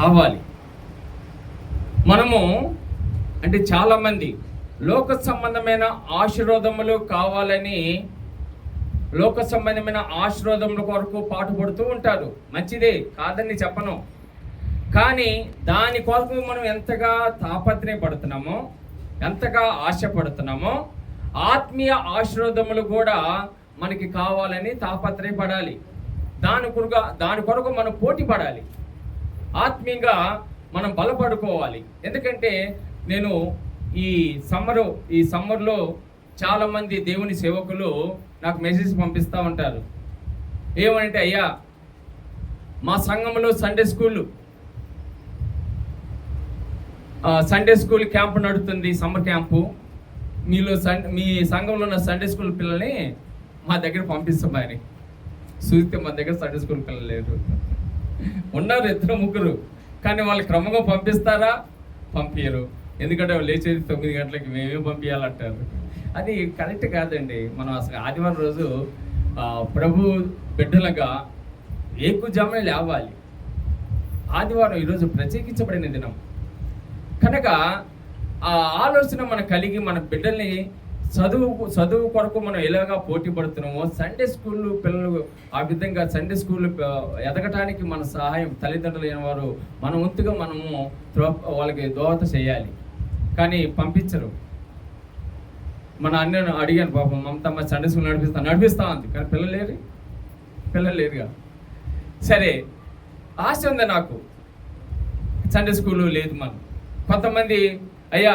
కావాలి. మనము అంటే చాలామంది లోక సంబంధమైన ఆశీర్వాదములు కావాలని లోక సంబంధమైన ఆశీర్వాదముల కొరకు పాటుపడుతూ ఉంటారు. మంచిదే, కాదని చెప్పను. కానీ దాని కొరకు మనం ఎంతగా తాపత్రయపడుతున్నామో, ఎంతగా ఆశపడుతున్నామో, ఆత్మీయ ఆశీర్వాదములు కూడా మనకి కావాలని తాపత్రయపడాలి. దాని కొరకు మనం పోటీ పడాలి. ఆత్మీయంగా మనం బలపడుకోవాలి. ఎందుకంటే నేను ఈ సమ్మర్లో చాలామంది దేవుని సేవకులు నాకు మెసేజ్ పంపిస్తూ ఉంటారు. ఏమంటే, అయ్యా మా సంఘంలో సండే స్కూల్ క్యాంపు నడుస్తుంది, సమ్మర్ క్యాంపు. మీ సంఘంలో ఉన్న సండే స్కూల్ పిల్లల్ని మా దగ్గర పంపిస్తామని చూస్తే మా దగ్గర సండే స్కూల్ పిల్లలు లేరు. ఉన్నారు 2-3, కానీ వాళ్ళు క్రమంగా పంపిస్తారా? పంపించరు. ఎందుకంటే వాళ్ళు లేచేది 9 గంటలకి, మేమే పంపించాలంటారు. అది కరెక్ట్ కాదండి. మనం అసలు ఆదివారం రోజు ప్రభు బిడ్డలుగా ఏకుజామునే లేవాలి. ఆదివారం ఈరోజు ప్రత్యేకించబడిన దినం కనుక ఆ ఆలోచన మనం కలిగి మన బిడ్డల్ని చదువు కొరకు మనం ఎలాగా పోటీ పడుతున్నామో, సండే స్కూల్ పిల్లలు ఆ విధంగా సండే స్కూల్ ఎదగటానికి మన సహాయం తల్లిదండ్రులు అయిన వారు మన వంతుగా మనము వాళ్ళకి దోహద చేయాలి. కానీ పంపించరు. మన అన్నను అడిగాను, పాపం మమతమ్మ సండే స్కూల్ నడిపిస్తా ఉంది, కానీ పిల్లలు లేరుగా. సరే, ఆశ ఉంది నాకు, సండే స్కూల్ లేదు. మనం కొంతమంది, అయ్యా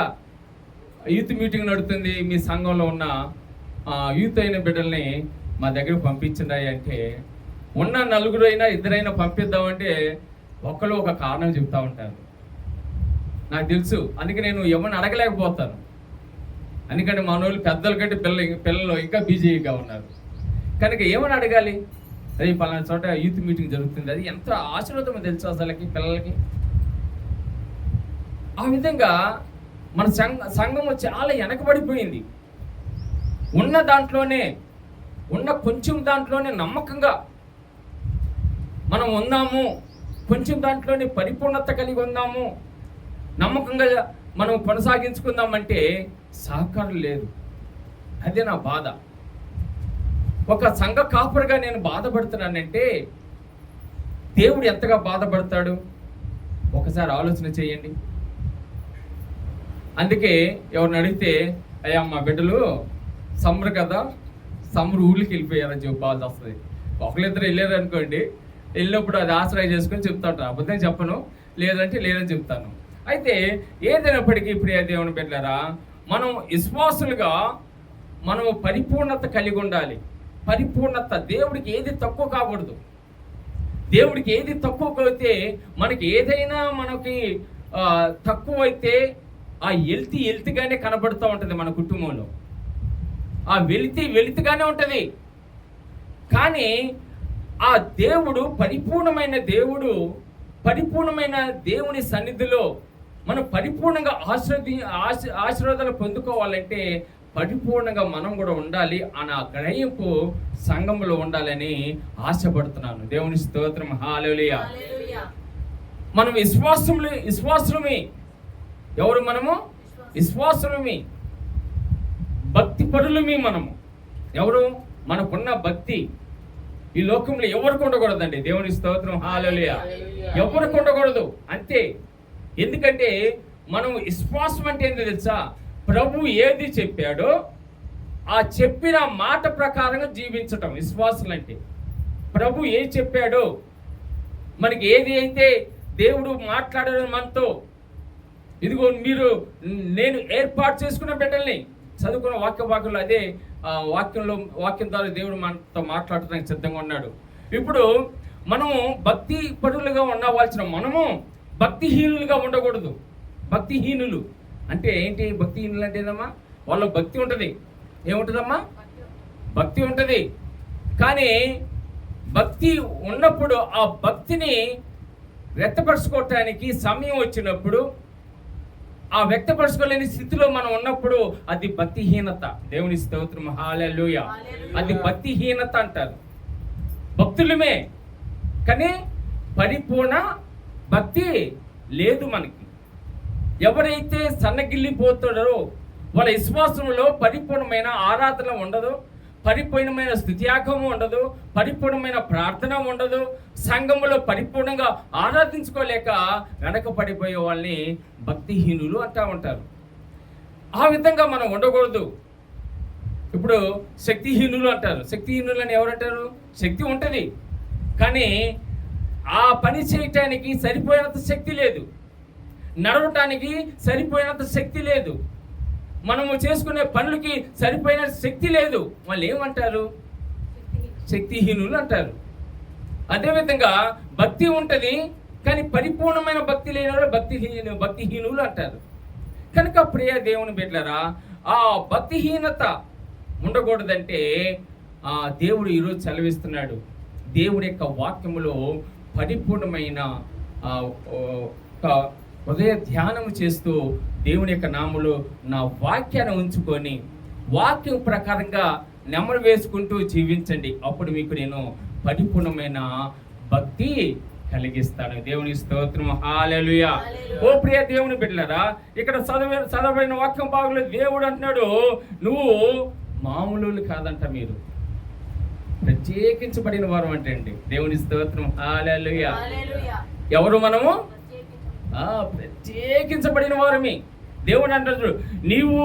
యూత్ మీటింగ్ నడుతుంది, మీ సంఘంలో ఉన్న యూత్ అయిన బిడ్డల్ని మా దగ్గరకు పంపించండి అంటే, ఉన్న 4 అయినా 2 పంపిద్దామంటే ఒకళ్ళు ఒక కారణం చెప్తా ఉంటారు. నాకు తెలుసు, అందుకే నేను ఎవరిని అడగలేకపోతాను. ఎందుకంటే మన వాళ్ళు పెద్దల కంటే పిల్లలు ఇంకా బిజీగా ఉన్నారు. కనుక ఏమని అడగాలి? అది పలానా చోట యూత్ మీటింగ్ జరుగుతుంది, అది ఎంత ఆశీర్వాదమో తెలుసు అసలుకి పిల్లలకి. ఆ విధంగా మన సంఘము చాలా వెనకబడిపోయింది. ఉన్న కొంచెం దాంట్లోనే నమ్మకంగా మనం ఉన్నాము, కొంచెం దాంట్లోనే పరిపూర్ణత కలిగి ఉన్నాము, నమ్మకంగా మనం కొనసాగించుకుందామంటే సహకారం లేదు. అదే నా బాధ. ఒక సంఘ కాపురిగా నేను బాధపడుతున్నానంటే దేవుడు ఎంతగా బాధపడతాడు ఒకసారి ఆలోచన చేయండి. అందుకే ఎవరిని అడిగితే, అయ్యా మా బిడ్డలు సమ్మర్ కదా, సమ్మర్ ఊళ్ళకి వెళ్ళిపోయారని చెప్పి బాధ వస్తుంది. 1-2 వెళ్ళారు అనుకోండి, వెళ్ళినప్పుడు అది ఆశ్రయం చేసుకొని చెప్తాడు. అబద్ధం చెప్పను, లేదంటే లేదని చెప్తాను. అయితే ఏదైనప్పటికీ ప్రియ దేవుని బిడ్డలారా, మనం విశ్వాసులుగా మనము పరిపూర్ణత కలిగి ఉండాలి. పరిపూర్ణత, దేవుడికి ఏది తక్కువ కాకూడదు. దేవుడికి ఏది తక్కువ అయితే, మనకి ఏదైనా మనకి తక్కువైతే ఆ వెలితిగానే కనబడుతూ ఉంటుంది మన కుటుంబంలో. ఆ వెలితిగానే ఉంటుంది. కానీ ఆ దేవుడు పరిపూర్ణమైన దేవుని సన్నిధిలో మనం పరిపూర్ణంగా ఆశీర్వాదాలు పొందుకోవాలంటే పరిపూర్ణంగా మనం కూడా ఉండాలి అన్న గ్రహింపు సంఘంలో ఉండాలని ఆశపడుతున్నాను. దేవుని స్తోత్రం, హల్లెలూయా. మనం విశ్వాసులమే. ఎవరు మనము? విశ్వాసులమే, భక్తి పరులమే మనము. ఎవరు? మనకున్న భక్తి ఈ లోకంలో ఎవరికి ఉండకూడదండి. దేవుని స్తోత్రం, హల్లెలూయా. ఎవరికి ఉండకూడదు అంతే. ఎందుకంటే మనం విశ్వాసం అంటే ఏంటో తెలుసా? ప్రభు ఏది చెప్పాడో ఆ చెప్పిన మాట ప్రకారంగా జీవించటం విశ్వాసులు అంటే. ప్రభు ఏది చెప్పాడో, మనకి ఏది అయితే దేవుడు మాట్లాడాడు మనతో, ఇదిగో నేను ఏర్పాటు చేసుకున్న బిడ్డల్ని, చదువుకున్న వాక్యంలో అదే వాక్యం ద్వారా దేవుడు మనతో మాట్లాడటానికి సిద్ధంగా ఉన్నాడు. ఇప్పుడు మనము భక్తి పరులుగా ఉండవలసిన మనము భక్తిహీనులుగా ఉండకూడదు. భక్తిహీనులు అంటే ఏంటి? భక్తిహీనులు అంటే ఏదమ్మా? వాళ్ళ భక్తి ఉంటుంది. ఏముంటుందమ్మా? భక్తి ఉంటుంది. కానీ భక్తి ఉన్నప్పుడు ఆ భక్తిని వ్యక్తపరచుకోవటానికి సమయం వచ్చినప్పుడు, ఆ వ్యక్తపరచుకోలేని స్థితిలో మనం ఉన్నప్పుడు అది భక్తిహీనత. దేవుని స్తోత్రం, హల్లెలూయా. అది భక్తిహీనత అంటారు. భక్తులమే కానీ పరిపూర్ణ భక్తి లేదు మనకి. ఎవరైతే సన్నగిల్లిపోతాడో వాళ్ళ విశ్వాసంలో పరిపూర్ణమైన ఆరాధన ఉండదు, పరిపూర్ణమైన స్తుత్యాగము ఉండదు, పరిపూర్ణమైన ప్రార్థన ఉండదు, సంఘములో పరిపూర్ణంగా ఆరాధించుకోలేక వెనకపడిపోయే వాళ్ళని భక్తిహీనులు అంటూ ఉంటారు. ఆ విధంగా మనం ఉండకూడదు. ఇప్పుడు శక్తిహీనులు అంటారు. శక్తిహీనులు అని ఎవరంటారు? శక్తి ఉంటుంది, కానీ ఆ పని చేయటానికి సరిపోయినంత శక్తి లేదు, నడవటానికి సరిపోయినంత శక్తి లేదు, మనము చేసుకునే పనులకి సరిపోయిన శక్తి లేదు. వాళ్ళు ఏమంటారు? శక్తిహీనులు అంటారు. అదేవిధంగా భక్తి ఉంటుంది, కానీ పరిపూర్ణమైన భక్తి లేని వాళ్ళు భక్తిహీనులు అంటారు. కనుక ప్రియ దేవుని బిడ్డలారా, ఆ భక్తిహీనత ఉండకూడదంటే దేవుడు ఈరోజు సెలవిస్తున్నాడు. దేవుడి యొక్క వాక్యములో పరిపూర్ణమైన హృదయ ధ్యానము చేస్తూ దేవుని యొక్క నామములో నా వాక్యాన్ని ఉంచుకొని వాక్యం ప్రకారంగా నెమరు వేసుకుంటూ జీవించండి. అప్పుడు మీకు నేను పరిపూర్ణమైన భక్తి కలిగిస్తాను. దేవుని స్తోత్రం. హల్లెలూయా. ఓ ప్రియ దేవుని బిడ్డలారా, ఇక్కడ చదవబడిన వాక్యం బాగులేదు. దేవుడు అంటున్నాడు, నువ్వు మామూలు కాదంట, మీరు ప్రత్యేకించబడిన వారు అంటే అండి. దేవుని స్తోత్రం. హల్లెలూయా. ఎవరు మనము? ప్రత్యేకించబడిన వారమి. దేవుడు అంటాడు, నీవు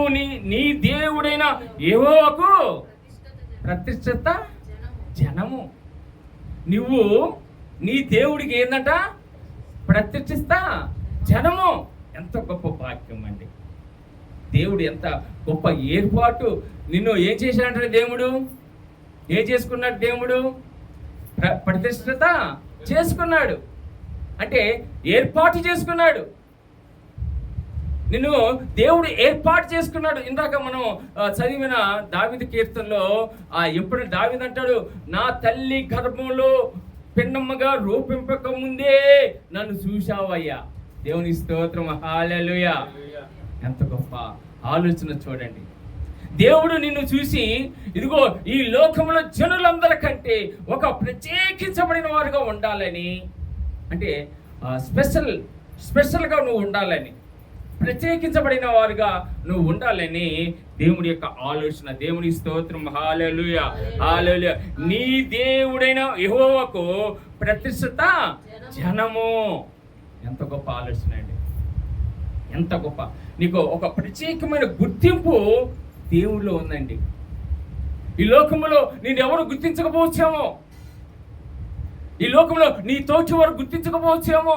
నీ దేవుడైన యెహోవాకు ప్రతిష్ఠిత జనము. నువ్వు నీ దేవుడికి ఏందంట? ప్రతిష్ఠిత జనము. ఎంత గొప్ప వాక్యం అండి. దేవుడు ఎంత గొప్ప ఏర్పాటు. నిన్ను ఏం చేశాడంటే దేవుడు ఏం చేసుకున్నాడు? దేవుడు ప్రతిష్ఠిత చేసుకున్నాడు, అంటే ఏర్పాటు చేసుకున్నాడు. నిన్ను దేవుడు ఏర్పాటు చేసుకున్నాడు. ఇందాక మనం చదివిన దావీదు కీర్తనలో ఎప్పుడు దావీదు అంటాడు, నా తల్లి గర్భంలో పిన్నమ్మగా రూపింపక ముందే నన్ను చూశావయ్యా. దేవుని స్తోత్రం. హల్లెలూయా. ఎంత గొప్ప ఆలోచన చూడండి. దేవుడు నిన్ను చూసి, ఇదిగో ఈ లోకంలో జనులందరికంటే ఒక ప్రత్యేకించబడిన వారుగా ఉండాలని, అంటే స్పెషల్గా నువ్వు ఉండాలని, ప్రత్యేకించబడిన వారుగా నువ్వు ఉండాలని దేవుడి యొక్క ఆలోచన. దేవుని స్తోత్రం. హల్లెలూయా. హల్లెలూయా. నీ దేవుడైన యెహోవాకు ప్రతిష్ఠిత జనము. ఎంత గొప్ప ఆలోచన అండి. ఎంత గొప్ప. నీకు ఒక ప్రత్యేకమైన గుర్తింపు దేవుడిలో ఉందండి. ఈ లోకంలో నేను ఎవరు గుర్తించకపోవచ్చేమో, ఈ లోకంలో నీ తోచి వారు గుర్తించకపోవచ్చేమో,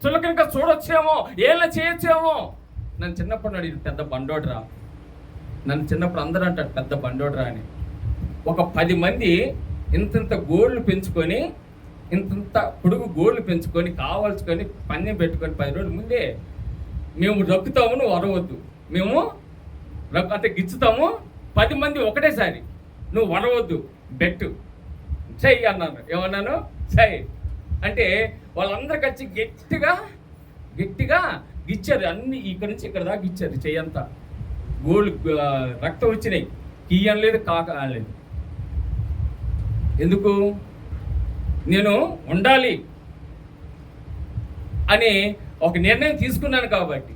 చులకనగా చూడొచ్చేమో, ఏళ్ళ చేయొచ్చేమో. నన్ను చిన్నప్పుడు అడిగి పెద్ద బండోడ్రా, నన్ను చిన్నప్పుడు అందరూ అంటారు పెద్ద బండోడ్రా అని. ఒక 10 మంది ఇంతంత గోళ్ళు పెంచుకొని, ఇంతంత పొడుగు గోళ్ళు పెంచుకొని కావాల్సుకొని పన్నెం పెట్టుకొని 10 రోజుల ముందే మేము రొక్కుతాము, నువ్వు అరవద్దు, మేము అంటే గిచ్చుతాము, 10 మంది ఒకటేసారి, నువ్వు వరవద్దు, బెట్టు చెయ్యి అన్నాను. ఏమన్నాను? చెయ్యి అంటే వాళ్ళందరికి వచ్చి గట్టిగా గిచ్చారు. అన్ని ఇక్కడ నుంచి ఇక్కడ దాకా ఇచ్చారు. చెయ్యంతా గోళ్ళు రక్తం వచ్చినాయి. కీయం లేదు, కాక లేదు. ఎందుకు? నేను ఉండాలి అని ఒక నిర్ణయం తీసుకున్నాను కాబట్టి.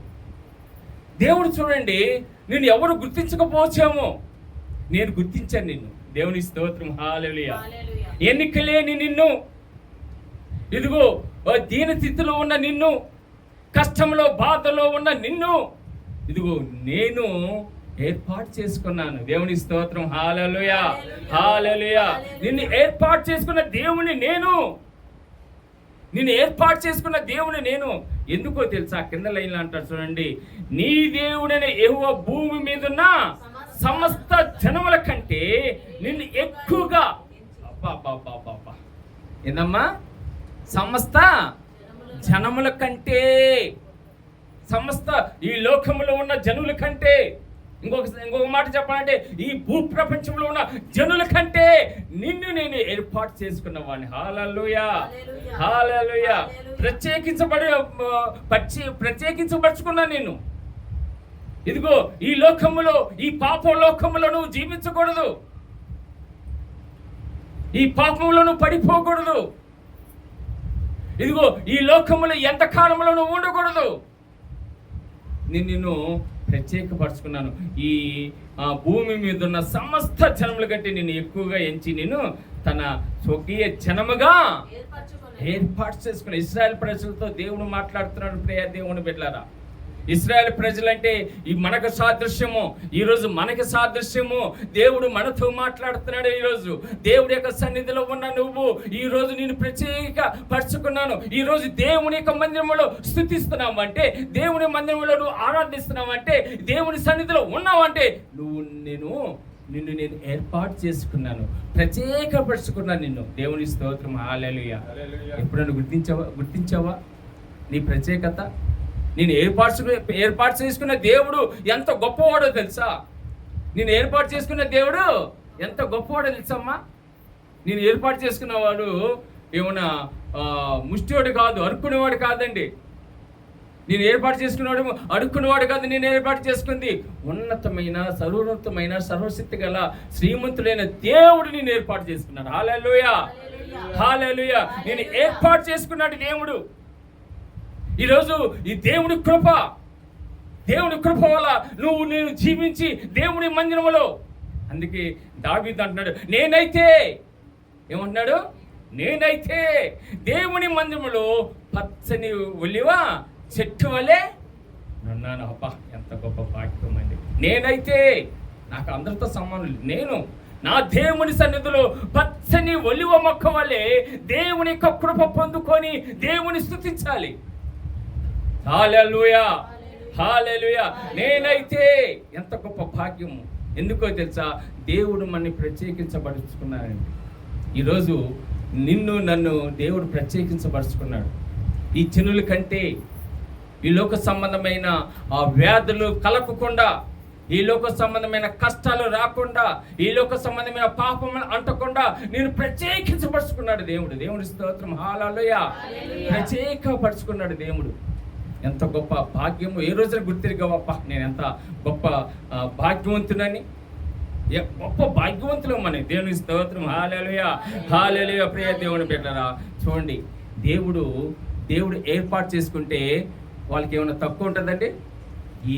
దేవుడు చూడండి, నేను ఎవరు గుర్తించకపోవచ్చేమో, నేను గుర్తించాను నిన్ను. దేవుని స్తోత్రం. హల్లెలూయా. ఎన్నికలేని నిన్ను, ఇదిగో దీన స్థితిలో ఉన్న నిన్ను, కష్టంలో బాధలో ఉన్న నిన్ను, ఇదిగో నేను ఏర్పాటు చేసుకున్నాను. దేవుని స్తోత్రం. హల్లెలూయా. హల్లెలూయా. నిన్ను ఏర్పాటు చేసుకున్న దేవుని నేను, నిన్ను ఏర్పాటు చేసుకున్న దేవుని నేను. ఎందుకో తెలుసా? కింద లైన్లో అంటారు చూడండి, నీ దేవుడైన యెహోవా భూమి మీద ఉన్న సమస్త జనముల కంటే నిన్ను ఎక్కువగా, ఏందమ్మా? సమస్త జనముల కంటే, సమస్త ఈ లోకములో ఉన్న జనుల కంటే, ఇంకొక మాట చెప్పాలంటే ఈ భూప్రపంచంలో ఉన్న జనుల కంటే నిన్ను నేను ఏర్పాటు చేసుకున్నవాడిని. హల్లెలూయా. హల్లెలూయా. ప్రత్యేకించబడుచుకున్నా నేను. ఇదిగో ఈ లోకములో, ఈ పాప లోకములో నువ్వు జీవించకూడదు, ఈ పాపంలో నువ్వు పడిపోకూడదు. ఇదిగో ఈ లోకములో ఎంత కాలంలో నువ్వు ఉండకూడదు. నిన్ను ప్రత్యేకపరుచుకున్నాను. ఈ భూమి మీద ఉన్న సమస్త జనముల కంటే నేను ఎక్కువగా ఎంచి నేను తన స్వకీయ జనముగా ఏర్పాటు చేసుకున్న ఇశ్రాయేల్ ప్రజలతో దేవుడు మాట్లాడుతున్నాడు. ప్రియ దేవుని బిడ్డలారా, ఇశ్రాయేల్ ప్రజలంటే ఈ మనకు సాదృశ్యము, ఈరోజు మనకి సాదృశ్యము. దేవుడు మనతో మాట్లాడుతున్నాడు. ఈరోజు దేవుడి యొక్క సన్నిధిలో ఉన్న నువ్వు, ఈరోజు నేను ప్రత్యేక పరుచుకున్నాను. ఈరోజు దేవుని యొక్క మందిరంలో స్తుతిస్తున్నావు అంటే, దేవుని మందిరంలో నువ్వు ఆరాధిస్తున్నావు అంటే, దేవుని సన్నిధిలో ఉన్నావు అంటే నిన్ను నేను ఏర్పాటు చేసుకున్నాను, ప్రత్యేకపరుచుకున్నాను నిన్ను. దేవుని స్తోత్రం. హల్లెలూయా. ఎప్పుడైనా గుర్తించావా నీ ప్రత్యేకత? నేను ఏర్పాటు చేసుకున్న దేవుడు ఎంత గొప్పవాడో తెలుసా? నేను ఏర్పాటు చేసుకున్న దేవుడు ఎంత గొప్పవాడో తెలుసమ్మా? నేను ఏర్పాటు చేసుకున్నవాడు ఏమన్నా ముష్టివాడు కాదు, అడుక్కునేవాడు కాదండి. నేను ఏర్పాటు చేసుకున్నవాడు అడుక్కునేవాడు కాదు. నేను ఏర్పాటు చేసుకుంది ఉన్నతమైన, సర్వోన్నతమైన, సర్వశక్తి గల శ్రీమంతుడైన దేవుడు నేను ఏర్పాటు చేసుకున్నాడు. హల్లెలూయా, హల్లెలూయా. నేను ఏర్పాటు చేసుకున్నాడు దేవుడు. ఈరోజు ఈ దేవుని కృప వల్ల నేను జీవించి దేవుని మందిరములో, అందుకే దావీదు అంటున్నాడు, ఏమంటున్నాడు? నేనైతే దేవుని మందిరములో పచ్చని ఒలివ చెట్టు వలె ఉన్నాను. అబ్బా, ఎంత గొప్ప వాక్యం అండి. నేనైతే, నాకు అందరితో సమానం. నేను నా దేవుని సన్నిధిలో పచ్చని ఒలివ మొక్క వలె దేవుని యొక్క కృప పొందుకొని దేవుని స్తుతించాలి. హల్లెలూయా, హల్లెలూయా. నేనైతే, ఎంత గొప్ప భాగ్యము. ఎందుకో తెలుసా? దేవుడు మనని ప్రత్యేకించబడుచుకున్నాడండి. ఈరోజు నన్ను దేవుడు ప్రత్యేకించబడుచుకున్నాడు. ఈ జనుల కంటే ఈ లోక సంబంధమైన వ్యాధులు కలగకుండా, ఈ లోక సంబంధమైన కష్టాలు రాకుండా, ఈ లోక సంబంధమైన పాపం అంటకుండా నేను ప్రత్యేకించబడుచుకున్నాడు దేవుడు. దేవుడి స్తోత్రం. హల్లెలూయా. ప్రత్యేకపరుచుకున్నాడు దేవుడు. ఎంత గొప్ప భాగ్యము. ఏ రోజున గుర్తిరిగావప్ప నేను ఎంత గొప్ప భాగ్యవంతునని. గొప్ప భాగ్యవంతులు మన దేవుని స్తోత్రం. హల్లెలూయా, హల్లెలూయా. ప్రియ దేవుని బిడ్డలారా, చూడండి, దేవుడు ఏర్పాటు చేసుకుంటే వాళ్ళకి ఏమైనా తక్కువ ఉంటుందండి?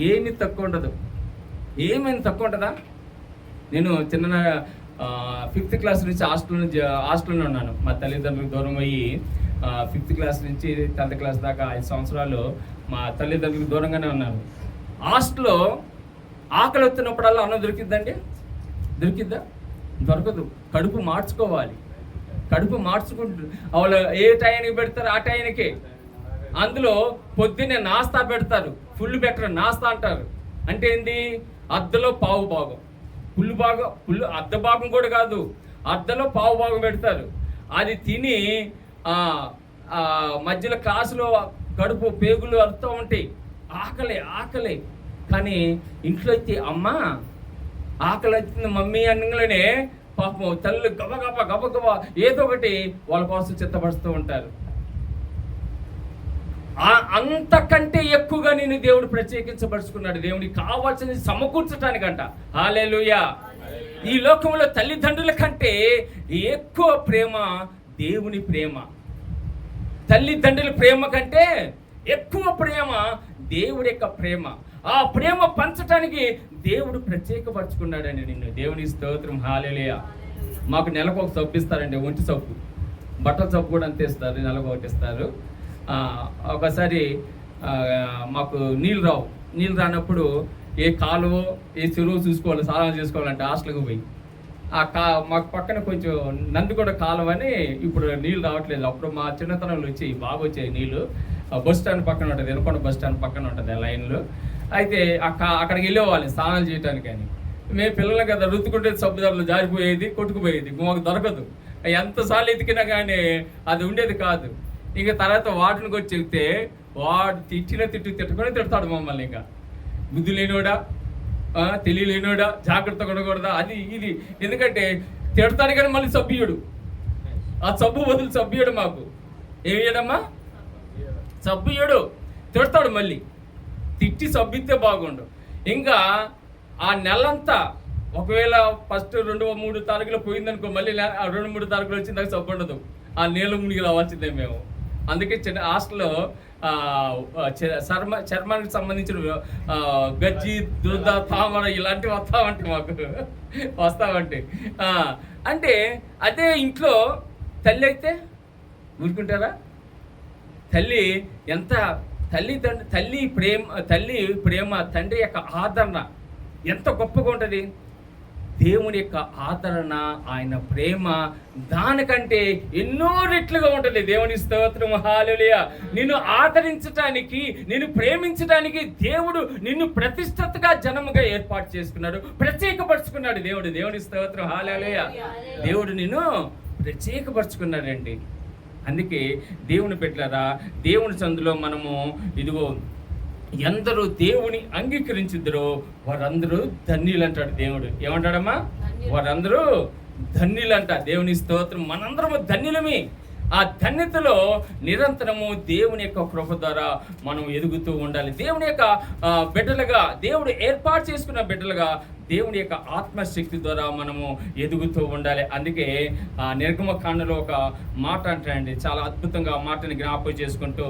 ఏమి తక్కువ ఉండదు. ఏమైనా తక్కువ ఉంటుందా? నేను చిన్న 5th క్లాస్ నుంచి హాస్టల్లో ఉన్నాను. మా తల్లిదండ్రులకు దూరం అయ్యి 5th క్లాస్ నుంచి 10th క్లాస్ దాకా 5 సంవత్సరాలు మా తల్లిదండ్రులకు దూరంగానే ఉన్నాను. హాస్టల్లో ఆకలి వచ్చినప్పుడల్లా అన్నం దొరికిద్దండి? దొరికిద్దా? దొరకదు. కడుపు మార్చుకోవాలి. కడుపు మార్చుకుంటు వాళ్ళు ఏ టైంకి పెడతారు ఆ టైంకే. అందులో పొద్దున్నే నాస్తా పెడతారు. ఫుల్ బెటర్ నాస్తా అంటారు. అంటే ఏంది? అద్దలో పావు భాగం, ఫుల్ అర్ధ భాగం కూడా కాదు, అద్దలో పావు భాగం పెడతారు. అది తిని మధ్యలో క్లాసులో కడుపు పేగులు అరుతూ ఉంటాయి. ఆకలి. కానీ ఇంట్లో అయితే అమ్మ ఆకలి వచ్చింది మమ్మీ అనగానే పాపం తల్లి గబగబ ఏదో ఒకటి వాళ్ళ కోసం చిత్తపరుస్తూ ఉంటారు. అంతకంటే ఎక్కువగా నేను దేవుడు ప్రత్యేకించబడుచుకున్నాడు. దేవునికి కావాల్సింది సమకూర్చడానికంట. హల్లెలూయా. ఈ లోకంలో తల్లిదండ్రుల కంటే ఎక్కువ ప్రేమ దేవుని ప్రేమ. తల్లిదండ్రుల ప్రేమ కంటే ఎక్కువ ప్రేమ దేవుడి యొక్క ప్రేమ. ఆ ప్రేమ పంచటానికి దేవుడు ప్రత్యేకపరుచుకున్నాడండి నిన్ను. దేవుని స్తోత్రం. హల్లెలూయా. మాకు నెలకు ఒక సబ్బు ఇస్తారండి, ఒంటి సబ్బు. బట్టల సబ్బు కూడా అంతే ఇస్తారు, నెలకు ఒకటి ఇస్తారు. ఒకసారి మాకు నీళ్ళు రానప్పుడు ఏ కాలువ ఏ చెరువు చూసుకోవాలి, స్నానం చేసుకోవాలంటే హాస్టల్కి పోయి మాకు పక్కన కొంచెం నందికొండ కాలువ అని ఇప్పుడు నీళ్ళు రావట్లేదు. అప్పుడు మా చిన్నతనంలో బాగా వచ్చాయి నీళ్ళు. బస్ స్టాండ్ పక్కన ఉంటుంది, ఎనకొండ బస్ స్టాండ్ పక్కన ఉంటుంది లైన్లో. అయితే అక్కడికి వెళ్ళేవాళ్ళని స్నానాలు చేయడానికి. అని మేము పిల్లలు కదా, రుద్దుకుంటే సబ్బుదారులు జారిపోయేది, కొట్టుకుపోయేది, మాకు దొరకదు. ఎంతసార్లు ఎతికినా కానీ అది ఉండేది కాదు. ఇంకా తర్వాత వాటికి వచ్చి చెప్తే వాడు తిట్టుకొని తిడతాడు మమ్మల్ని. ఇంకా బుద్ధి లేనివాడా, తెలియలేనివాడా, జాగ్రత్తగా ఉండకూడదా, అది ఇది. ఎందుకంటే తిడతాడు కానీ మళ్ళీ సబ్బియుడు. ఆ సబ్బు బదులు సబ్బియుడు మాకు ఏమియడమ్మా, సబ్బియుడు తిడతాడు. మళ్ళీ తిట్టి సబ్బిస్తే బాగుండు. ఇంకా ఆ నెలంతా ఒకవేళ ఫస్ట్ 2-3 తారీఖులు పోయిందనుకో, మళ్ళీ 2-3 తారీఖులు వచ్చిన దాకా సబ్బు ఉండదు. ఆ నీళ్ళ మునిగి రావాల్సిందే మేము. అందుకే చిన్న హాస్టల్లో చర్మానికి సంబంధించిన గజ్జి, దురద, తామర ఇలాంటివి వస్తామంటే అంటే అదే ఇంట్లో తల్లి అయితే ఊరుకుంటారా? తల్లి ఎంత తల్లి ప్రేమ తండ్రి యొక్క ఆదరణ ఎంత గొప్పగా ఉంటుంది. దేవుని యొక్క ఆదరణ, ఆయన ప్రేమ దానికంటే ఎన్నో రెట్లుగా ఉంటుంది. దేవుని స్తోత్రం, హల్లెలూయా. నిన్ను ఆదరించటానికి, నిన్ను ప్రేమించడానికి దేవుడు నిన్ను ప్రతిష్ఠితగా జనముగా ఏర్పాటు చేసుకున్నాడు, ప్రత్యేకపరుచుకున్నాడు దేవుడు. దేవుని స్తోత్రం, హల్లెలూయా. దేవుడు నిన్ను ప్రత్యేకపరుచుకున్నాడండి. అందుకే దేవుని బిడ్డలారా, దేవుని సందులో మనము ఇదిగో ఎందరూ దేవుని అంగీకరించుద్దరో వారందరూ ధన్యులు అంటాడు దేవుడు. ఏమంటాడమ్మా? వారందరూ ధన్యులు అంట. దేవుని స్తోత్రం. మనందరము ధన్యులమే. ఆ ధన్యతలో నిరంతరము దేవుని యొక్క కృప ద్వారా మనం ఎదుగుతూ ఉండాలి. దేవుని యొక్క బిడ్డలుగా, దేవుడు ఏర్పాటు చేసుకున్న బిడ్డలుగా దేవుని యొక్క ఆత్మశక్తి ద్వారా మనము ఎదుగుతూ ఉండాలి. అందుకే నిర్గమకాండలో ఒక మాట అంటారండి, చాలా అద్భుతంగా ఆ మాటని జ్ఞాపకం చేసుకుంటూ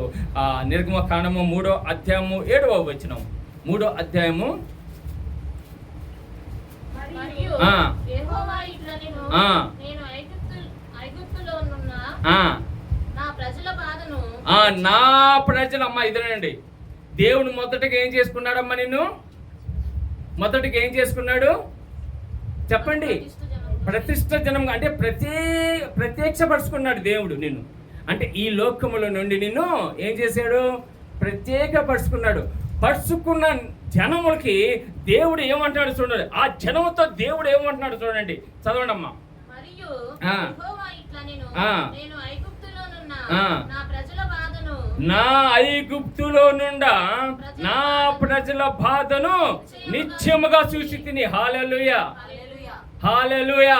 నిర్గమకాండము 3వ అధ్యాయము 7వ వచనం. 3వ అధ్యాయము నా ప్రజలమ్మ ఇదేనండి. దేవుడు మొదటగా ఏం చేసుకున్నాడమ్మా? మొదటికి ఏం చేసుకున్నాడు చెప్పండి? ప్రతిష్ఠ జనం. అంటే ప్రత్యక్షపరుచుకున్నాడు దేవుడు నిన్ను. అంటే ఈ లోకముల నుండి నిన్ను ఏం చేశాడు? ప్రత్యేకపరుచుకున్నాడు. పరుచుకున్న జనములకి దేవుడు ఏమంటాడు చూడండి. ఆ జనముతో దేవుడు ఏమంటున్నాడు చూడండి, చదవండి అమ్మా. నా ఐగుప్తులో నుండా నా ప్రజల బాధను నిత్యముగా చూసి తిని. హల్లెలూయా, హల్లెలూయా.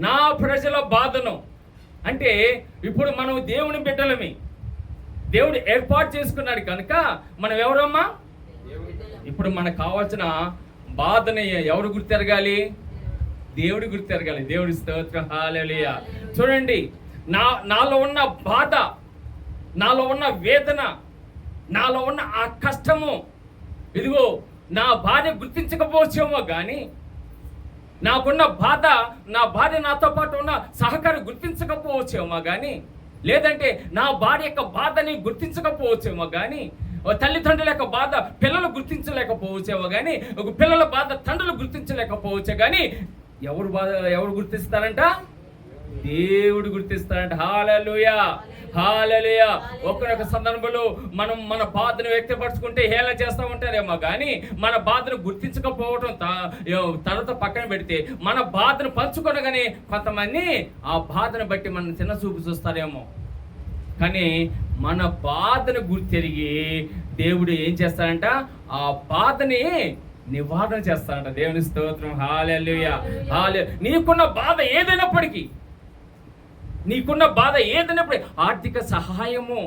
నా ప్రజల బాధను అంటే ఇప్పుడు మనం దేవుని బిడ్డలమే, దేవుడు ఏర్పాటు చేసుకున్నాడు కనుక మనం ఎవరమ్మా? ఇప్పుడు మనకు కావాల్సిన బాధని ఎవరు గుర్తెరగాలి? దేవుడు గుర్తెరగాలి. దేవుడి స్తోత్రం, హల్లెలూయా. చూడండి, నాలో ఉన్న బాధ, నాలో ఉన్న వేదన, నాలో ఉన్న ఆ కష్టము, ఇదిగో నా భార్య గుర్తించకపోవచ్చేమో కానీ, నాకున్న బాధ, నా భార్య నాతో పాటు ఉన్న సహకారం గుర్తించకపోవచ్చేమో కానీ, లేదంటే నా భార్య యొక్క బాధని గుర్తించకపోవచ్చేమో కానీ, తల్లిదండ్రుల యొక్క బాధ పిల్లలు గుర్తించలేకపోవచ్చేమో కానీ, ఒక పిల్లల బాధ తండ్రులు గుర్తించలేకపోవచ్చే కానీ, ఎవరు గుర్తిస్తారంట? దేవుడు గుర్తిస్తాడంట. హల్లెలూయా, హల్లెలూయా. ఒక్కొక్క సందర్భంలో మనం మన బాధను వ్యక్తపరచుకుంటే హేళన చేస్తూ ఉంటారేమో కానీ, మన బాధను గుర్తించకపోవడం తర్వాత పక్కన పెడితే, మన బాధను పంచుకోనగానే కొంతమంది ఆ బాధను బట్టి మనం చిన్న చూపు చూస్తారేమో. కానీ మన బాధను గుర్తెరిగి దేవుడు ఏం చేస్తాడంట? ఆ బాధని నివారణ చేస్తాడంట. దేవుని స్తోత్రం, హల్లెలూయా, హల్లెలూయా. నీకున్న బాధ ఏదైనప్పటికీ, ఆర్థిక సహాయము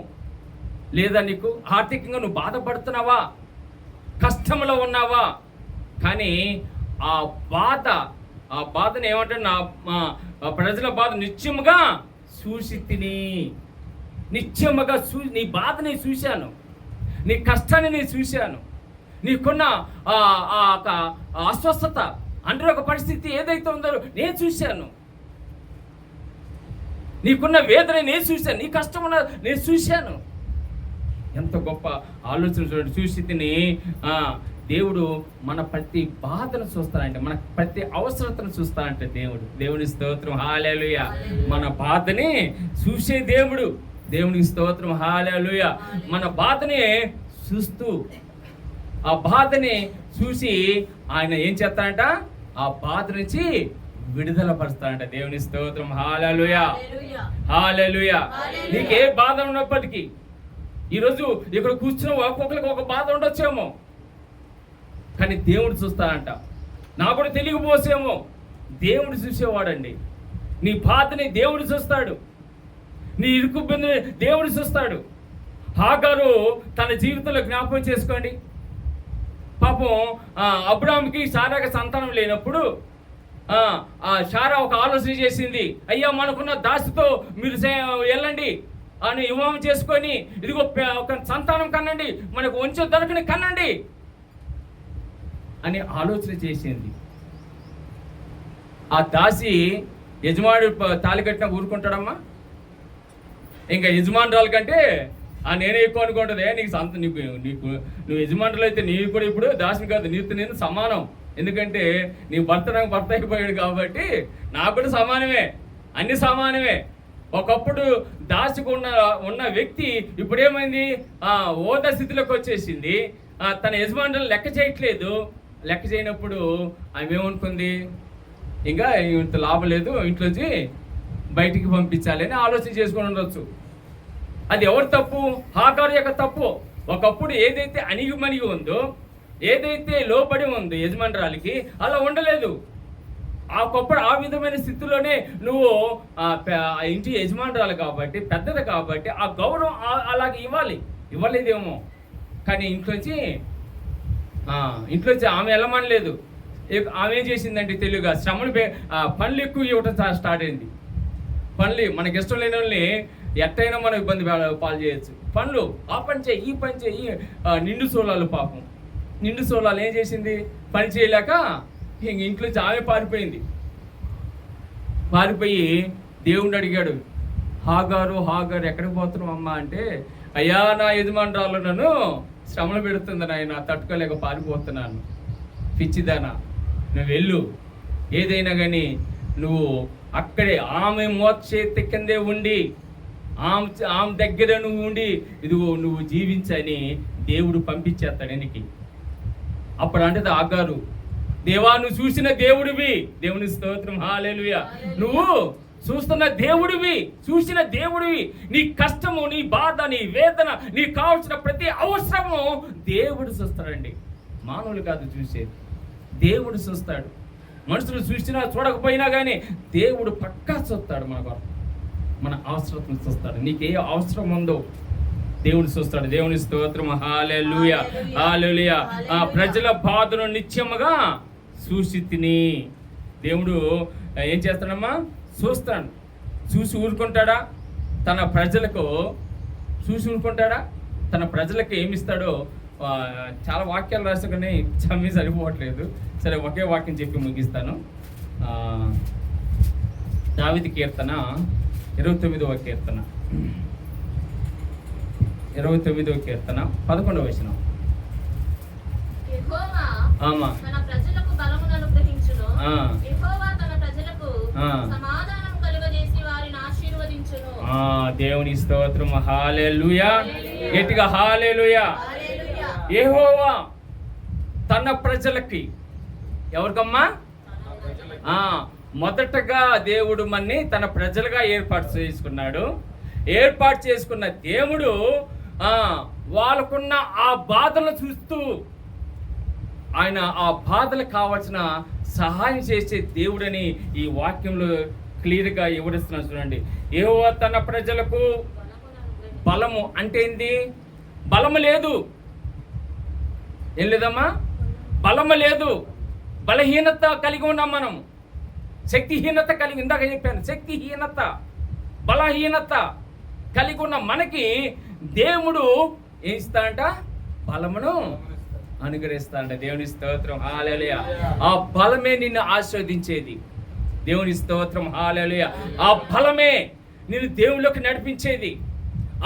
లేదా, నీకు ఆర్థికంగా నువ్వు బాధపడుతున్నావా, కష్టంలో ఉన్నావా, కానీ ఆ బాధను ఏమంటాడు? నా ప్రజల బాధ నిత్యముగా చూసి తిని. నిత్యముగా నీ బాధని చూశాను, నీ కష్టాన్ని నేను చూశాను, నీకున్న అస్వస్థత అంటే ఒక పరిస్థితి ఏదైతే ఉందో నేను చూశాను, నీకున్న వేదన నేను చూశాను, నీ కష్టం నేను చూశాను. ఎంత గొప్ప ఆలోచన చూడండి. చూసి తిని దేవుడు మన ప్రతి బాధను చూస్తానంటే, మన ప్రతి అవసరతను చూస్తానంటే దేవుని స్తోత్రం, హల్లెలూయా. మన బాధని చూసే దేవుడు. దేవునికి స్తోత్రం, హల్లెలూయా. మన బాధని చూస్తూ, ఆ బాధని చూసి ఆయన ఏం చేస్తాడంట? ఆ బాధ నుంచి విడుదల పరుస్తాడంట. దేవుని స్తోత్రం, హల్లెలూయా, హల్లెలూయా. నీకే బాధ ఉన్నప్పటికీ, ఈరోజు ఇక్కడ కూర్చున్న ఒక్కొక్కరికి ఒక బాధ ఉండొచ్చేమో, కానీ దేవుడు చూస్తాడంట. నాకు కూడా తెలియకపోసేమో, దేవుడు చూసేవాడండి. నీ బాధని దేవుడు చూస్తాడు, నీ ఇరుకుబ్బని దేవుడు చూస్తాడు. హాగారు తన జీవితంలో జ్ఞాపకం చేసుకోండి. పాపం అబ్రాహాముకి శారాకి సంతానం లేనప్పుడు శారా ఒక ఆలోచన చేసింది. అయ్యా, మనకున్న దాసితో మీరు వెళ్ళండి, అని వివాహం చేసుకొని ఇదిగో ఒక సంతానం కనండి, మనకు వంచ దొరకని కనండి అని ఆలోచన చేసింది. ఆ దాసి యజమానుడు తాళి కట్టిన ఊరుకుంటాడమ్మా? ఇంకా యజమానురాల కంటే నేనే ఎక్కువ అనుకుంటుంది. నీకు నువ్వు యజమానులు అయితే నీకు కూడా ఇప్పుడు దాసిని కాదు, నీతో నేను సమానం. ఎందుకంటే నీ భర్త నాకు భర్త అయిపోయాడు కాబట్టి నాకు కూడా సమానమే, అన్ని సమానమే. ఒకప్పుడు దాసికి ఉన్న వ్యక్తి ఇప్పుడు ఏమైంది, ఓదా స్థితిలోకి వచ్చేసింది. తన యజమానులు లెక్క చేయట్లేదు. లెక్క చేయనప్పుడు ఆమె ఏమనుకుంది, ఇంకా ఇంత లాభం లేదు, ఇంట్లోంచి బయటికి పంపించాలి అని ఆలోచన చేసుకొని ఉండొచ్చు. అది ఎవరి తప్పు? హాగారు యొక్క తప్పు. ఒకప్పుడు ఏదైతే అణిగిమణిగి ఉందో, ఏదైతే లోబడి ఉందో యజమానురాలికి, అలా ఉండలేదు. ఒకప్పుడు ఆ విధమైన స్థితిలోనే నువ్వు ఇంటి యజమానురాలు కాబట్టి, పెద్దది కాబట్టి ఆ గౌరవం అలాగే ఇవ్వలేదేమో. కానీ ఇంట్లోంచి ఆమె వెళ్ళమనలేదు. ఆమె ఏం చేసిందంటే తెలివిగా శ్రమను పనులు ఎక్కువ ఇవ్వటం స్టార్ట్ అయింది. పనులు మనకి ఇష్టం లేని వాళ్ళని ఎట్టయినా మనం ఇబ్బంది పాలు చేయొచ్చు. పనులు ఆ పని చేయి, ఈ పని చేయి. నిండు సోలాలు పాపం, నిండు సోలాలు ఏం చేసింది, పని చేయలేక ఇంట్లో ఆమె పారిపోయి దేవుణ్ణి అడిగాడు, హాగారు ఎక్కడికి పోతున్నావు అమ్మా అంటే, అయ్యా నా యజమానురాలు నన్ను శ్రమలు పెడుతుంది నాయన, తట్టుకోలేక పారిపోతున్నాను. పిచ్చిదానా, నువ్వు వెళ్ళు, ఏదైనా కానీ నువ్వు అక్కడే ఆమె మోచేతి కిందే ఉండి ఆమె దగ్గర నువ్వు ఉండి ఇదిగో నువ్వు జీవించని దేవుడు పంపించేస్తాడు వెనక్కి. అప్పుడు అంటే ఆగారు, దేవా నువ్వు చూసిన దేవుడివి, దేవుని స్తోత్రం, హల్లెలూయా. నువ్వు చూస్తున్న దేవుడివి, చూసిన దేవుడివి. నీ కష్టము, నీ బాధ, నీ వేదన, నీకు కావాల్సిన ప్రతి అవసరము దేవుడు చూస్తాడండి. మానవులు కాదు చూసేది, దేవుడు చూస్తాడు. మనుషులు చూసినా చూడకపోయినా కానీ దేవుడు పక్కా చూస్తాడు. మన అవసరం చూస్తాడు. నీకు ఏ అవసరం ఉందో దేవుడు చూస్తాడు. దేవుని స్తోత్రం, హల్లెలూయా, హల్లెలూయా. ఆ ప్రజల బాధను నిత్యముగా చూసి తిని దేవుడు ఏం చేస్తాడమ్మా, చూస్తాడు. చూసి ఊరుకుంటాడా? తన ప్రజలకు చూసి ఊరుకుంటాడా? తన ప్రజలకు ఏమిస్తాడో చాలా వాక్యాలు రాసుకుని చమ్మి సరిపోవట్లేదు. సరే, ఒకే వాక్యం చెప్పి ముగిస్తాను. దావీదు కీర్తన 29వ కీర్తన 11వ వచనం. దేవుని స్తోత్రం, హల్లెలూయా. గట్టిగా హల్లెలూయా. యెహోవా తన ప్రజలకి, ఎవరికమ్మా? మొదటగా దేవుడు మన్ని తన ప్రజలుగా ఏర్పాటు చేసుకున్న దేవుడు వాళ్ళకున్న ఆ బాధలు చూస్తూ ఆయన ఆ బాధలకు కావాల్సిన సహాయం చేసే దేవుడని ఈ వాక్యంలో క్లియర్గా వివరిస్తున్నాను. చూడండి, యెహోవా తన ప్రజలకు బలము అంటే ఏంది? బలము లేదు, ఏం లేదమ్మా, బలము లేదు. బలహీనత కలిగి ఉన్నాం మనం, శక్తిహీనత కలిగి, ఇందాక చెప్పాను, శక్తిహీనత, బలహీనత కలిగి ఉన్న మనకి దేవుడు ఏం ఇస్తాడంట? బలమును అనుగ్రహిస్తాడంట. దేవుని స్తోత్రం, హల్లెలూయా. ఆ బలమే నిన్ను ఆశీర్వదించేది. దేవుని స్తోత్రం, హల్లెలూయా. ఆ బలమే నిన్ను దేవుళ్ళకి నడిపించేది.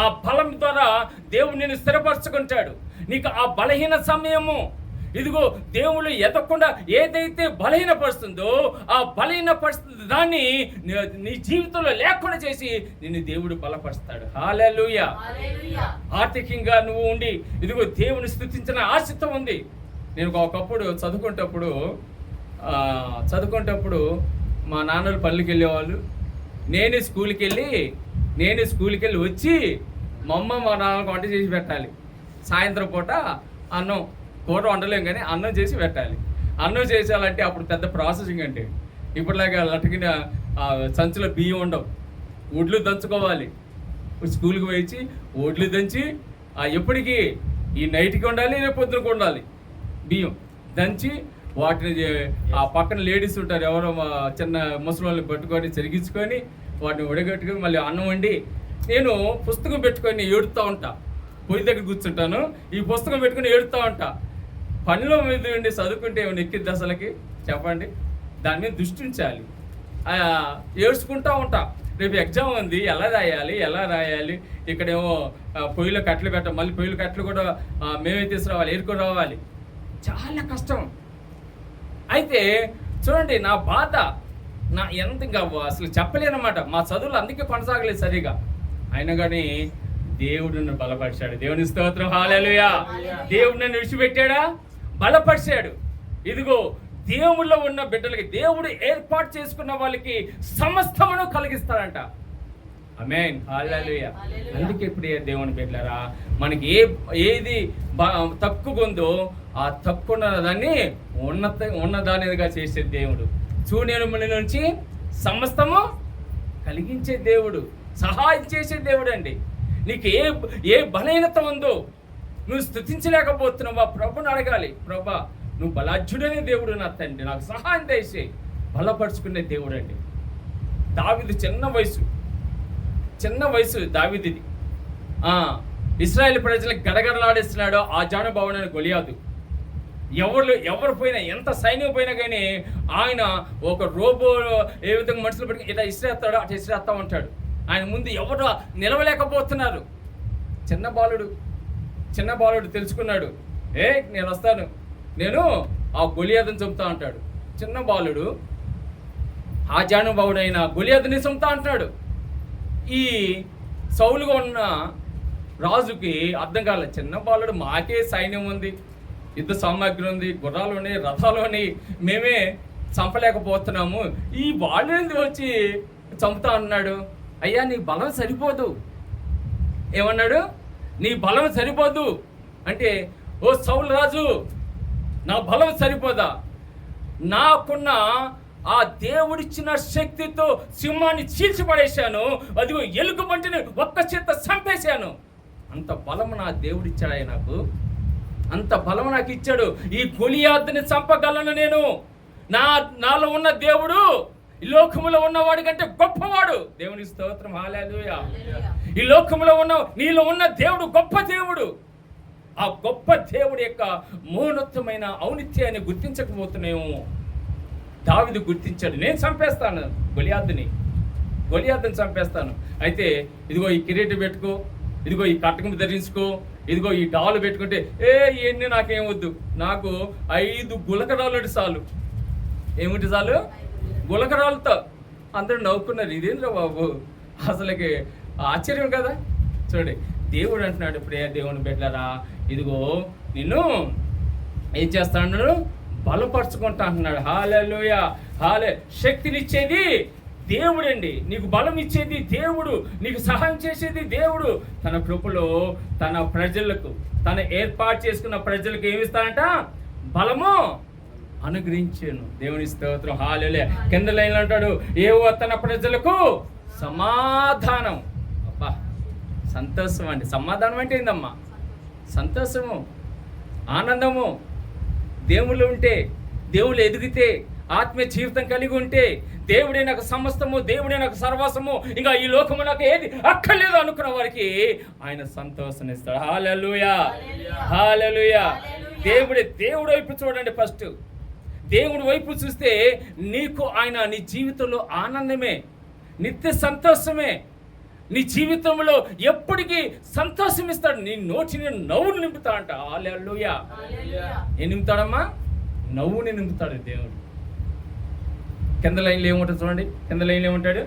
ఆ బలం ద్వారా దేవుడు నిన్ను స్థిరపరచుకుంటాడు. నీకు ఆ బలహీన సమయము, ఇదిగో దేవుడు ఎదగకుండా ఏదైతే బలహీనపరుస్తుందో ఆ బలహీన పరిస్థితి దాన్ని నీ జీవితంలో లేకుండా చేసి నిన్ను దేవుడు బలపరుస్తాడు. హల్లెలూయా. ఆర్థికంగా నువ్వు ఉండి ఇదిగో దేవుని స్తుతించిన ఆశతో ఉంది. నేను ఒకప్పుడు చదువుకుంటప్పుడు మా నాన్నలు పనులకి వెళ్ళేవాళ్ళు. నేనే స్కూల్కి వెళ్ళి వచ్చి మా నాన్నకు వంట చేసి పెట్టాలి. సాయంత్రం పూట అన్నం, కూర వండలేం కానీ అన్నం చేసి పెట్టాలి. అన్నం చేసేయాలంటే అప్పుడు పెద్ద ప్రాసెసింగ్ అంటే, ఇప్పటిలాగా లటకిన సంచులో బియ్యం ఉండవు. ఒడ్లు దంచుకోవాలి. స్కూల్కి పోయి ఒడ్లు దంచి ఎప్పటికీ ఈ నైట్కి ఉండాలి, రేపు పొద్దునకు ఉండాలి. బియ్యం దంచి వాటిని ఆ పక్కన లేడీస్ ఉంటారు, ఎవరో చిన్న ముసలి వాళ్ళని పట్టుకొని చెరిగించుకొని వాటిని ఉడగట్టుకొని మళ్ళీ అన్నం వండి నేను పుస్తకం పెట్టుకొని ఏడుతూ ఉంటా, పొయ్యి దగ్గర కూర్చుంటాను, ఈ పుస్తకం పెట్టుకుని ఏడుతూ ఉంటా. పనిలో మీద ఉండి చదువుకుంటే ఏమైనా ఎక్కిద్ది అసలుకి చెప్పండి? దాని మీద దృష్టి ఉంచాలి. ఏడ్చుకుంటూ ఉంటా, రేపు ఎగ్జామ్ ఉంది, ఎలా రాయాలి, ఇక్కడేమో పొయ్యిలో కట్టెలు పెట్టాలి, మళ్ళీ పొయ్యిలో కట్టెలు కూడా మేమే తీసుకురావాలి, ఏరుకొని రావాలి, చాలా కష్టం. అయితే చూడండి నా బాధ, నా ఎంత ఇంకా అసలు చెప్పలేనమాట. మా చదువులు అందుకే కొనసాగలేదు సరిగా. అయినా కానీ దేవుడు నన్ను బలపరిచాడు. దేవుని స్తోత్రం, హల్లెలూయా. దేవుడు నన్ను విడిచిపెట్టాడా? బలపరిచాడు. ఇదిగో దేవుళ్ళో ఉన్న బిడ్డలకి, దేవుడు ఏర్పాటు చేసుకున్న వాళ్ళకి సమస్తమును కలిగిస్తాడంట. ఆమేన్, హల్లెలూయా. అందుకే ఇప్పుడు దేవుని బిడ్డలారా, మనకి ఏది తక్కువ ఉందో ఆ తక్కువ దాన్ని ఉన్నదానిగా చేసే దేవుడు. శూన్యముల నుంచి సమస్తము కలిగించే దేవుడు, సహాయం చేసే దేవుడు అండి. నీకు ఏ బలహీనత ఉందో నువ్వు స్తుతించలేకపోతున్నావా, ప్రభుని అడగాలి. ప్రభా, నువ్వు బలాఢ్యుడనే దేవుడు నా తండ్రి, నాకు సహాయం చేసి బలపరుచుకునే దేవుడు అండి. దావీదు చిన్న వయసు దావీదుది. ఇశ్రాయేలు ప్రజలకు గడగడలాడిస్తున్నాడు ఆ జానుభావుడైన గొలియాతు. ఎవరు పోయినా, ఎంత సైన్యం పోయినా కానీ ఆయన ఒక రోబో ఏ విధంగా మనుషులు పెట్టి ఇట్లా ఇసిరేస్తాడో అటు ఇసిరేస్తా ఉంటాడు. ఆయన ముందు ఎవరు నిలవలేకపోతున్నారు. చిన్న బాలుడు తెలుసుకున్నాడు, నేను వస్తాను, నేను ఆ గొలియాతుని చంపుతా అంటాడు. చిన్న బాలుడు ఆ జానుభావుడైన గొలియాతుని చంపుతా అంటాడు. ఈ సౌలుగా ఉన్న రాజుకి అర్థం కాలేదు, చిన్న బాలుడు, మాకే సైన్యం ఉంది, యుద్ధ సామాగ్రి ఉంది, గుర్రాలు ఉన్నాయి, రథాలు ఉన్నాయి, మేమే చంపలేకపోతున్నాము, ఈ వాళ్ళని వచ్చి చంపుతా అన్నాడు. అయ్యా, నీ బలం సరిపోదు. ఏమన్నాడు? నీ బలం సరిపోదు అంటే, ఓ సౌలు రాజు, నా బలం సరిపోదా? నాకున్న ఆ దేవుడిచ్చిన శక్తితో సింహాన్ని చీల్చిపడేశాను, అదిగో ఎలుగుబంటిని ఒక్క చేత్తో చంపేశాను. అంత బలము నా దేవుడిచ్చాడు, నాకు అంత బలము నాకు ఇచ్చాడు. ఈ గొలియాతుని చంపగలను నేను. నాలో ఉన్న దేవుడు ఈ లోకములో ఉన్నవాడి కంటే గొప్పవాడు. దేవుని స్తోత్రం, హల్లెలూయా. ఈ లోకములో నీలో ఉన్న దేవుడు గొప్ప దేవుడు. ఆ గొప్ప దేవుడి యొక్క మౌనత్వమైన ఔనిత్యాన్ని గుర్తించకపోతున్నాము. దావీదు గుర్తించాడు, నేను చంపేస్తాను గొలియాతుని చంపేస్తాను. అయితే ఇదిగో ఈ కిరీటం పెట్టుకో, ఇదిగో ఈ కటకం ధరించుకో, ఇదిగో ఈ డాలు పెట్టుకుంటే ఇవన్నీ నాకేం వద్దు, నాకు 5 గులకరాలు చాలు. ఏమిటి చాలు? గులకరాలతో. అందరూ నవ్వుకున్నారు, ఇదేంద్ర బాబు, అసలుకి ఆశ్చర్యం కదా. చూడండి, దేవుడు అంటున్నాడు, ఇప్పుడే దేవుని బిడ్డలారా, ఇదిగో నిన్ను ఏం చేస్తాను, బలపరుచుకుంటా అంటున్నాడు. హల్లెలూయా. శక్తినిచ్చేది దేవుడండి, నీకు బలం ఇచ్చేది దేవుడు, నీకు సహాయం చేసేది దేవుడు. తన కృపలో తన ప్రజలకు, తన ఏర్పాటు చేసుకున్న ప్రజలకు ఏమిస్తానంట? బలము అనుగ్రహించాను. దేవుని స్తోత్రం, హల్లెలూయా. కింద లైన్లో అంటాడు, ఏవో తన ప్రజలకు సమాధానం. అబ్బా, సంతోషం అండి. సమాధానం అంటే ఏందమ్మా? సంతోషము, ఆనందము. దేవుళ్ళు ఉంటే, దేవుళ్ళు ఎదిగితే, ఆత్మీయ జీవితం కలిగి ఉంటే, దేవుడే నాకు సమస్తము, దేవుడే నాకు సర్వస్వము, ఇంకా ఈ లోకము నాకు ఏది అక్కర్లేదు అనుకున్న వారికి ఆయన సంతోషం ఇస్తాడు. హల్లెలూయా, హల్లెలూయా. దేవుడు వైపు చూడండి. ఫస్ట్ దేవుడి వైపు చూస్తే నీకు ఆయన నీ జీవితంలో ఆనందమే, నిత్య సంతోషమే. నీ జీవితంలో ఎప్పటికీ సంతోషం ఇస్తాడు. నీ నోటిని నవ్వుని నింపుతా అంట. హల్లెలూయా. ఏం నింపుతాడమ్మా? నవ్వుని నింపుతాడు దేవుడు. కింద లైన్లో ఏముంటుంది చూడండి, కింద లైన్లో ఏముంటాడు?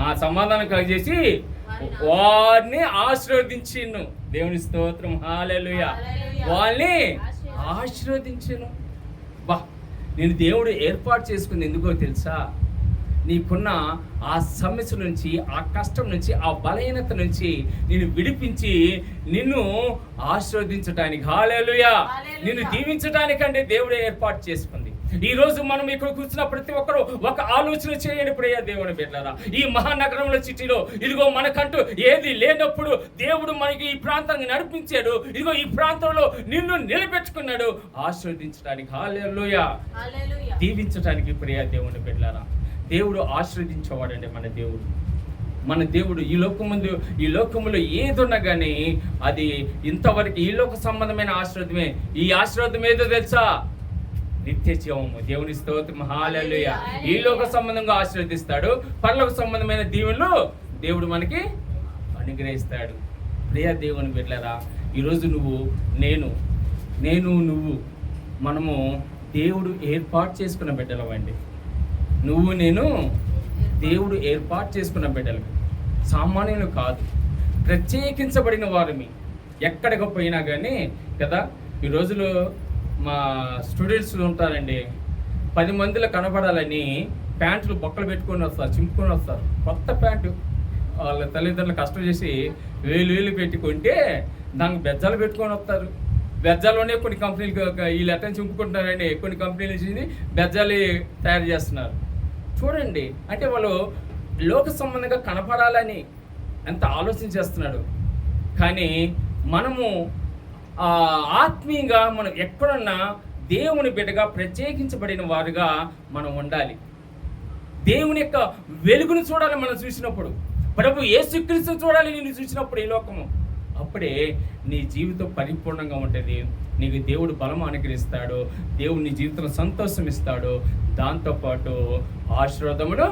ఆ సమాధానం కలిగజేసి వారిని ఆశీర్వదించిను. దేవుని స్తోత్రం, హల్లెలూయా. వాళ్ళని ఆశీర్వదించను. బా, నేను దేవుడు ఏర్పాటు చేసుకుంది ఎందుకో తెలుసా? నీకున్న ఆ సమస్య నుంచి, ఆ కష్టం నుంచి, ఆ బలహీనత నుంచి నిన్ను విడిపించి నిన్ను ఆశీర్వదించడానికి, హల్లెలూయా, నిన్ను దీవించడానికంటే దేవుడే ఏర్పాటు చేసుకుంది. ఈ రోజు మనం ఇక్కడ కూర్చున్న ప్రతి ఒక్కరు ఒక ఆలోచన చేయండి ప్రియ దేవుని బిడ్డలారా. ఈ మహానగరంలో సిటీలో ఇదిగో మనకంటూ ఏది లేనప్పుడు దేవుడు మనకి ఈ ప్రాంతానికి నడిపించాడు. ఇదిగో ఈ ప్రాంతంలో నిన్ను నిలబెట్టుకున్నాడు ఆశీర్వదించడానికి, హల్లెలూయా, దీవించడానికి ప్రియ దేవుని బిడ్డలారా. దేవుడు ఆశీర్వదించేవాడండి మన దేవుడు. మన దేవుడు ఈ లోకములో ఏదున్నా కానీ అది ఇంతవరకు ఈ లోక సంబంధమైన ఆశీర్వాదమే. ఈ ఆశీర్వాదం ఏదో తెలుసా? నిత్య జీవము. దేవుని స్తోత్రం, హల్లెలూయా. ఈ లోక సంబంధంగా ఆశీర్వదిస్తాడు, పరలోక సంబంధమైన దీవెనలు దేవుడు మనకి అనుగ్రహిస్తాడు. ప్రియ దేవుని బిడ్డలారా, ఈరోజు నువ్వు మనము దేవుడు ఏర్పాటు చేసుకున్న బిడ్డలమండి. నేను దేవుడు ఏర్పాటు చేసుకున్న బిడ్డలు, సామాన్యులు కాదు, ప్రత్యేకించబడిన వారిని. ఎక్కడికి పోయినా కానీ కదా, ఈ రోజులో మా స్టూడెంట్స్ ఉంటారండి, 10 మందిలో కనపడాలని ప్యాంట్లు బొక్కలు పెట్టుకొని వస్తారు, చింపుకొని వస్తారు. కొత్త ప్యాంటు వాళ్ళ తల్లిదండ్రులు కష్టం చేసి వేలు పెట్టుకుంటే దానికి బెజ్జాలు పెట్టుకొని వస్తారు. బెజ్జాలోనే కొన్ని కంపెనీలు వీళ్ళు ఎట్లా చింపుకుంటున్నారండి, కొన్ని కంపెనీలు చేసి బెజ్జాలు తయారు చేస్తున్నారు. చూడండి, అంటే వాళ్ళు లోక సంబంధంగా కనపడాలని ఎంత ఆలోచన చేస్తున్నాడు. కానీ మనము ఆత్మీయంగా మనం ఎక్కడున్నా దేవుని బిడ్డగా ప్రత్యేకించబడిన వారుగా మనం ఉండాలి. దేవుని యొక్క వెలుగును చూడాలి మనం చూసినప్పుడు. ప్రభు యేసుక్రీస్తును చూడాలి నేను చూసినప్పుడు ఈ లోకము. అప్పుడే నీ జీవితం పరిపూర్ణంగా ఉంటుంది. నీకు దేవుడు బలం అనుగ్రహిస్తాడు, దేవుడు నీ జీవితంలో సంతోషం ఇస్తాడు, దాంతోపాటు ఆశీర్వాదమును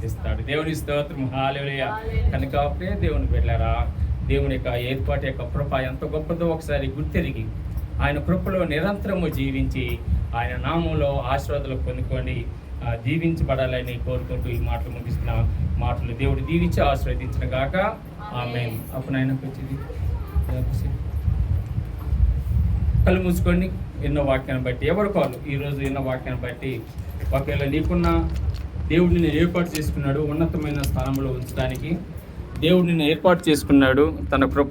ఇస్తాడు. దేవుని స్తోత్రం, హల్లెలూయా. కనుక అప్పుడే దేవుని బిడ్డలారా, దేవుని యొక్క ఏర్పాటు యొక్క కృప ఎంత గొప్పదో ఒకసారి గుర్తెరిగి ఆయన కృపలో నిరంతరము జీవించి ఆయన నామంలో ఆశీర్వాదాలు పొందుకొని దీవించబడాలని కోరుకుంటూ ఈ మాటలు ముగిస్తున్న మాటలు దేవుడు దీవించి ఆశీర్వదించిన గాక. ఆమేన్. అప్పుడు ఆయనకు వచ్చింది కళ్ళు మూసుకొని ఎన్నో వాక్యాన్ని బట్టి ఎవరు కాదు ఈరోజు ఎన్నో వాక్యాన్ని బట్టి ఒకవేళ నీకున్న దేవుడు నిన్ను ఏర్పాటు చేసుకున్నాడు ఉన్నతమైన స్థానంలో ఉంచడానికి. దేవుడు నిన్ను ఏర్పాటు చేసుకున్నాడు తన కృపలో.